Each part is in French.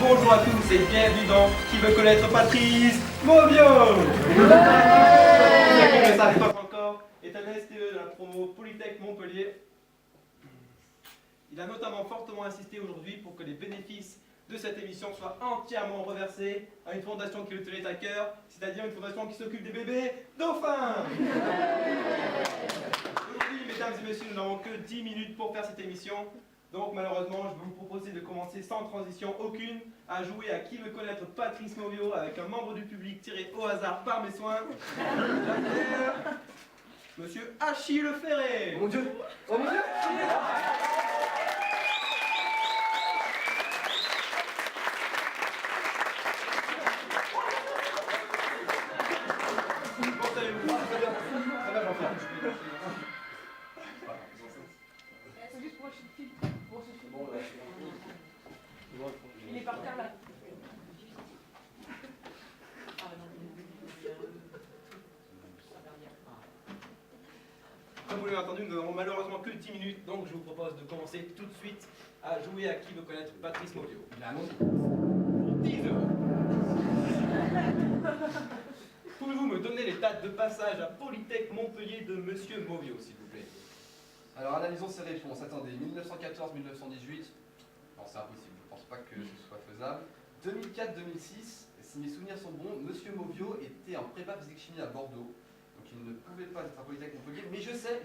Bonjour à tous et bienvenue dans Qui veut connaître Patrice Mauvio. Ceux qui ne le savent pas encore, est un STE de la promo Polytech Montpellier. Il a notamment fortement insisté aujourd'hui pour que les bénéfices de cette émission soient entièrement reversés à une fondation qui le tenait à cœur, c'est-à-dire une fondation qui s'occupe des bébés dauphins. Aujourd'hui, mesdames et messieurs, nous n'avons que 10 minutes pour faire cette émission. Donc malheureusement, je vais vous proposer de commencer sans transition aucune à jouer à Qui veut connaître Patrice Mauvio avec un membre du public tiré au hasard par mes soins. Monsieur Achille Ferré. Mon Dieu! Oh mon Dieu! Comment allez-vous? Très bien, Jean-Pierre. Il est par terre là. Comme vous l'avez entendu, nous n'avons malheureusement que 10 minutes, donc je vous propose de commencer tout de suite à jouer à Qui veut connaître Patrice Mauvio. Bien, non. Pour 10 euros. Pouvez-vous me donner les dates de passage à Polytech Montpellier de Monsieur Mauvio, s'il vous plaît? Alors, analysons ces réponses. Attendez, 1914-1918. Non, c'est impossible. Je ne pense pas que ce soit faisable. 2004-2006. Si mes souvenirs sont bons, Monsieur Mauvio était en prépa physique-chimie à Bordeaux. Donc, il ne pouvait pas être à Polytech Montpellier. Mais je sais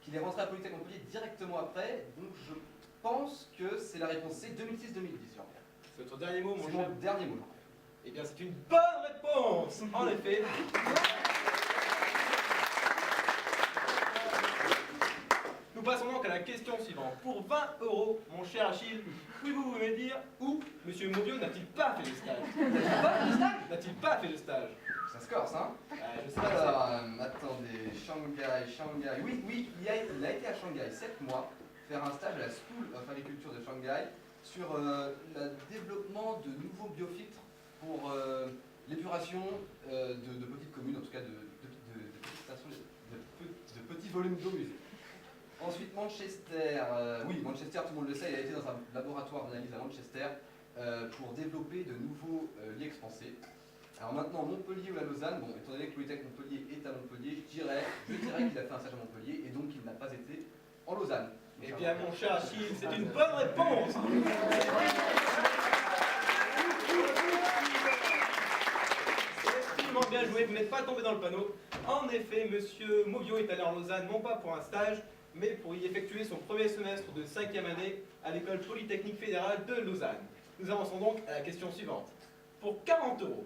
qu'il est rentré à Polytech Montpellier directement après. Donc, je pense que c'est la réponse C, 2006-2010, Jean-Pierre. C'est votre dernier mot, mon C'est cher? mon dernier mot. Eh bien, c'est une bonne réponse. En effet. Nous passons donc à la question suivante. Pour 20 euros, mon cher Achille, pouvez-vous me dire où Monsieur Mauvio n'a-t-il pas fait le stage? N'a-t-il pas fait le stage? Ça se corse, hein? Je sais pas. Alors, attendez, Shanghai. Oui, il a été à Shanghai 7 mois faire un stage à la School of Agriculture de Shanghai sur le développement de nouveaux biofiltres pour l'épuration de petites communes, en tout cas de petites stations, de petits volumes d'eau usée. Ensuite, Manchester. Oui, Manchester, tout le monde le sait, il a été dans un laboratoire d'analyse à Manchester pour développer de nouveaux liés expansés. Alors maintenant, Montpellier ou la Lausanne, bon, étant donné que Polytech Montpellier est à Montpellier, je dirais qu'il a fait un stage à Montpellier et donc il n'a pas été en Lausanne. Eh bien, mon cher Achille, c'est une bonne réponse. C'est extrêmement bien joué, vous n'êtes pas tombé dans le panneau. En effet, Monsieur Mauvio est allé en Lausanne, non pas pour un stage, mais pour y effectuer son premier semestre de 5e année à l'école polytechnique fédérale de Lausanne. Nous avançons donc à la question suivante. Pour 40 euros.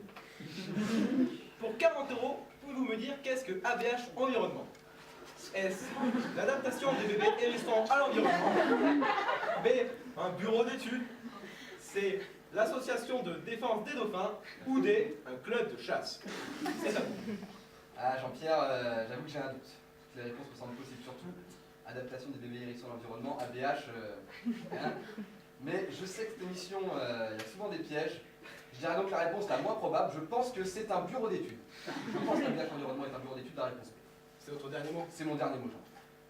Pour 40 euros, pouvez-vous me dire qu'est-ce que AVH Environnement? Est-ce l'adaptation des bébés hérissons à l'environnement? B. Un bureau d'études? C. L'association de défense des dauphins? Ou D. Un club de chasse? C'est ça. Ah, Jean-Pierre, j'avoue que j'ai un doute. Les réponses me semblent possibles, surtout adaptation des bébés hérissons à l'environnement, AVH. Hein. Mais je sais que cette émission, il y a souvent des pièges. Je dirais donc la réponse la moins probable. Je pense que c'est un bureau d'études. Je pense qu'AVH Environnement est un bureau d'études, la réponse B. C'est votre dernier mot? C'est mon dernier mot, Jean.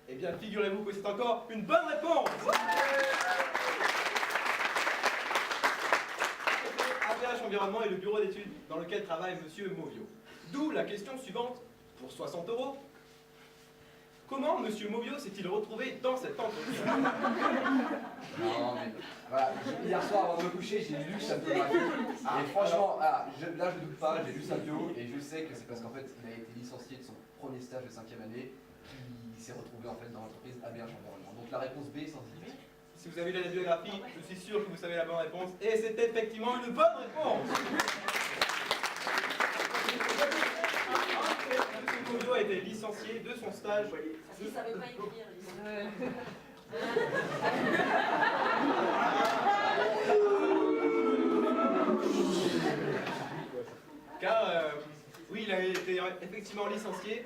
Eh bien, figurez-vous que c'est encore une bonne réponse. AVH Environnement est le bureau d'études dans lequel travaille Monsieur Mauvio. D'où la question suivante, pour 60 euros. Comment Monsieur Mauvio s'est-il retrouvé dans cette entreprise? Non, mais voilà, hier soir avant de me coucher, j'ai lu sa biographie. Et franchement, là je ne doute pas, j'ai lu sa bio et je sais que c'est parce qu'en fait il a été licencié de son premier stage de 5e année qu'il s'est retrouvé en fait dans l'entreprise AVH Environnement. Donc la réponse B sans hésiter. Si vous avez lu la biographie, je suis sûr que vous savez la bonne réponse. Et c'est effectivement une bonne réponse. M. Mauvio a été licencié de son stage. Parce qu'il ne savait pas écrire. Car, oui, il a été effectivement licencié,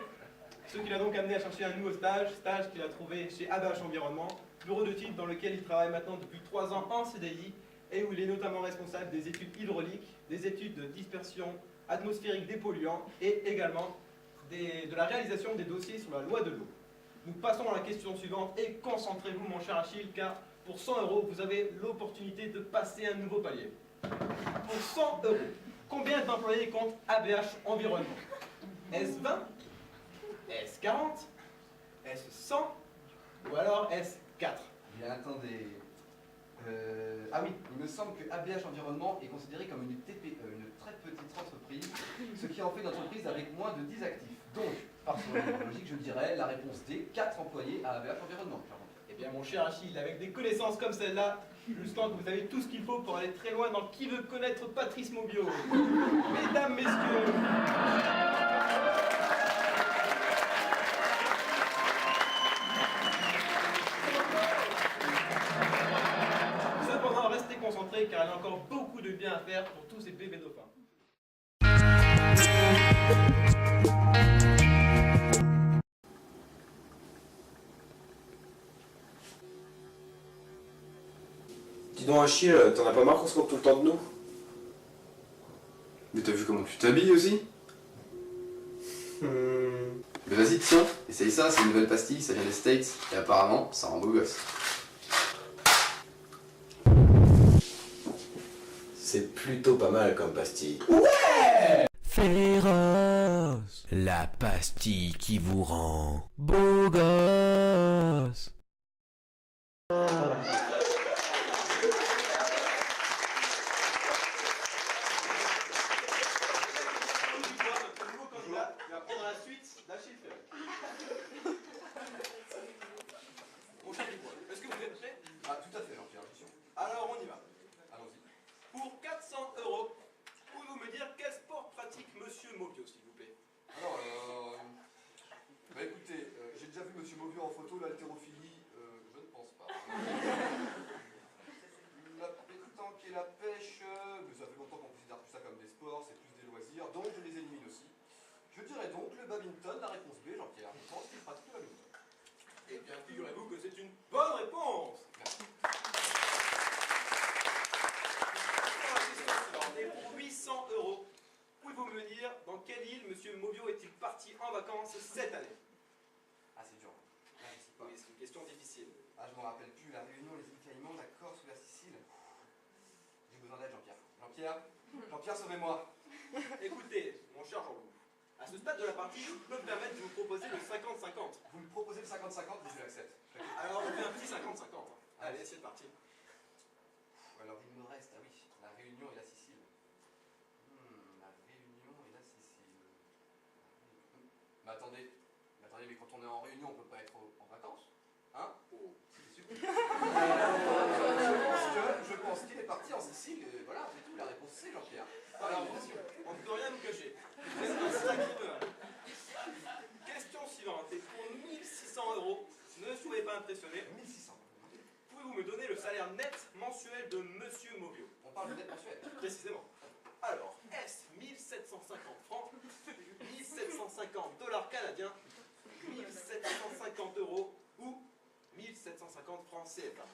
ce qui l'a donc amené à chercher un nouveau stage qu'il a trouvé chez AVH Environnement, bureau d'études dans lequel il travaille maintenant depuis 3 ans en CDI, et où il est notamment responsable des études hydrauliques, des études de dispersion atmosphérique des polluants, et également de la réalisation des dossiers sur la loi de l'eau. Nous passons à la question suivante, et concentrez-vous mon cher Achille, car Pour 100 euros, vous avez l'opportunité de passer un nouveau palier. Pour 100 euros, combien d'employés compte ABH Environnement? Est-ce 20? Est-ce 40? Est-ce 100? Ou alors est-ce 4? Bien, attendez. Ah oui, il me semble que ABH Environnement est considéré comme une TPE, une très petite entreprise, ce qui en fait une entreprise avec moins de 10 actifs. Donc, par son logique, je dirais la réponse D, 4 employés à ABH Environnement. Eh bien mon cher Achille, avec des connaissances comme celle-là, je sens que vous avez tout ce qu'il faut pour aller très loin dans Qui veut connaître Patrice Maubiot. Mesdames, messieurs, cependant restez concentrés car il y a encore beaucoup de bien à faire pour tous ces bébés dauphins. Dis donc Achille, t'en as pas marre qu'on se moque tout le temps de nous? Mais t'as vu comment tu t'habilles aussi? Mais vas-y, tiens, essaye ça, c'est une nouvelle pastille, ça vient des States, et apparemment, ça rend beau gosse. C'est plutôt pas mal comme pastille. Féroce, la pastille qui vous rend beau gosse. Notre nouveau candidat va prendre la suite d'Achille Ferret. Mon cher Dubois, est-ce que vous êtes prêt? Ah, tout à fait, Jean-Pierre, bien sûr. Alors on y va. Allons-y. Pour 400 euros, pouvez-vous me dire quel sport pratique Monsieur Maubiot, s'il vous plaît? Alors, bah écoutez, j'ai déjà vu Monsieur Maubiot en photo, l'haltérophilie, je ne pense pas. La pétanque et la pêche, mais ça fait longtemps qu'on considère plus ça comme des sports, c'est plus des loisirs, donc je les élimine aussi. Je dirais donc le badminton, la réponse B, Jean-Pierre. Je pense qu'il pratique le badminton. Eh bien, figurez-vous que c'est une bonne réponse. Et pour 800 euros, pouvez-vous me dire dans quelle île Monsieur Maubiot est-il parti en vacances cette année? Ah, c'est dur. Ah, je sais pas. Oui, c'est une question difficile. Ah, je m'en rappelle plus. La Réunion, les îles Caïmans, la Corse ou la Sicile. J'ai besoin d'aide, Jean-Pierre. Jean-Pierre, sauvez-moi. Écoutez, mon cher Jean-Loup, à ce stade de la partie, je peux me permettre de vous proposer le 50-50. Vous me proposez le 50-50, mais je l'accepte. Alors on fait un petit 50-50. Allez, c'est parti. Alors, il me reste, ah oui, la Réunion et la Sicile. La Réunion et la Sicile. Mais attendez, mais quand on est en Réunion, on peut pas être en vacances? Hein? Oh, c'est super. Je pense qu'il est parti en Sicile, et voilà, c'est tout, la réponse c'est Jean-Pierre. Alors, attention, on ne peut rien nous cacher. Vous êtes un sacré meneur. Question suivante. Et pour 1600 euros, ne soyez pas impressionnés. 1600. Pouvez-vous me donner le salaire net mensuel de Monsieur Maubiot? On parle de net mensuel. Précisément. Alors, est-ce 1750 francs, 1750 dollars canadiens, 1750 euros ou 1750 francs CFA?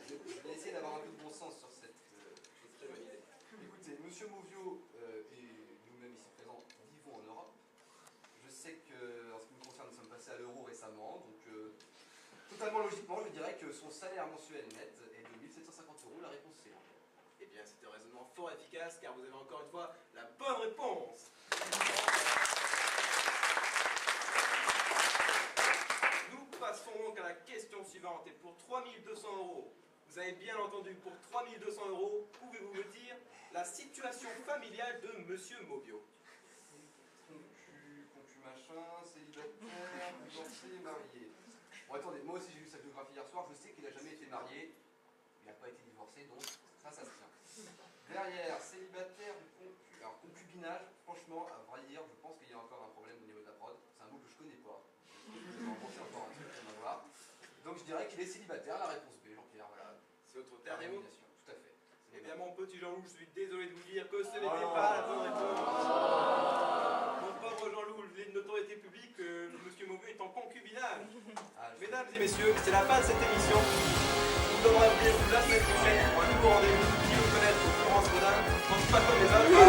Je vais essayer d'avoir un peu de bon sens sur cette très bonne idée. Écoutez, Monsieur Maubiot et nous-mêmes ici présents vivons en Europe. Je sais que, en ce qui me concerne, nous sommes passés à l'euro récemment, donc totalement logiquement, je dirais que son salaire mensuel net est de 1750 euros. La réponse c'est non. Eh bien, c'était un raisonnement fort efficace car vous avez encore une fois la bonne réponse. Nous passons donc à la question suivante. Et pour 3200 euros, vous avez bien entendu, pour 3200 euros, pouvez-vous me dire la situation familiale de Monsieur Maubiot? Concu machin, célibataire, divorcé, marié. Bon, attendez, moi aussi j'ai lu sa biographie hier soir, je sais qu'il n'a jamais été marié, il n'a pas été divorcé, donc ça se tient. Derrière, célibataire, alors concubinage, franchement, à vrai dire, je pense qu'il y a encore un problème au niveau de la prod, c'est un mot que je connais pas, je vais rencontrer encore un truc, on va voir. Donc je dirais qu'il est célibataire, la réponse B, Jean-Pierre, voilà. C'est votre dernier mot? Tout à fait. Eh bien, mon petit Jean-Loup, je suis désolé de vous dire que ce n'était pas la bonne réponse. Mon pauvre Jean-Loup, je l'ai de notoriété publique, Monsieur Maubiot est en concubinage. Mesdames et messieurs, c'est la fin de cette émission. Nous devrons revenir la semaine prochaine pour un nouveau rendez-vous. Qui veut connaître Florence Baudin? Je ne pense pas comme les autres.